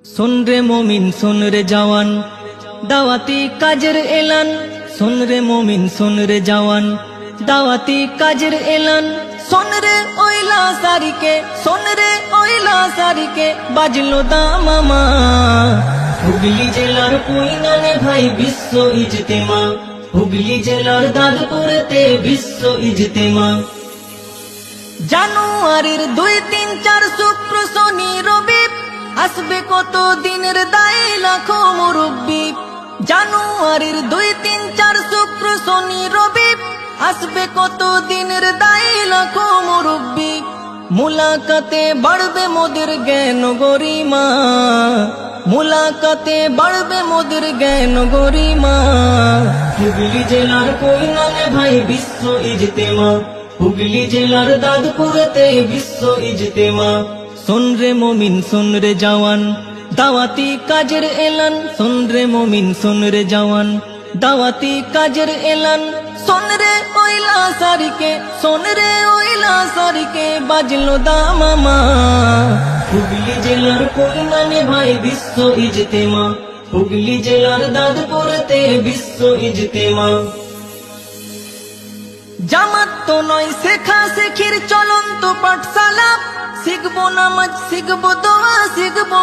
सुन रे मोमिन सुन रे जवान दावती काजर एलान। सुन रे मोमिन सुन रे जवान दावती काजर एलान। सुन रे ओइला सारिके सुन रे ओइला सारिके बाजलो दामामा। हुगली জেলার কুইনানে ভাই বিশ্ব ইজতেমা। হুগলি জেলার দাদপুরেতে বিশ্ব ইজতেমা। জানুয়ারির 2, 3, 4 শুক্র শনি রবি আসবে কত দিনের দায় লাখো মুরব্বি। জানুয়ারির 2, 3, 4 শুক্র শনি রবি আসবে কত দিনের দায় লাখো মুরব্বি। মুলাকাতে বাড়বে মোদের জ্ঞান গরিমা। মুলাকাতে বাড়বে মোদের জ্ঞান গরিমা। হুগলি জেলার কুইনানে ভাই বিশ্ব ইজতেমা। হুগলি জেলার দাদপুরেতে বিশ্ব ইজতেমা। सुन रे मोमिन सुन रे जवान दावती काजर एलान। सुन रे मोमिन सुन रे जवान दावती काजर एलान। सुन रे ओइला सारिके सुन रे ओइला सारिके बाजलो दामामा। হুগলি জেলার কুইনানে ভাই বিশ্ব ইজতেমা। হুগলি জেলার দাদপুরেতে বিশ্ব ইজতেমা। জামাত তো নয় শেখা শেখির চলন্ত পাঠশালা। শিখবো নামাজ শিখবো দোয়া শিখবো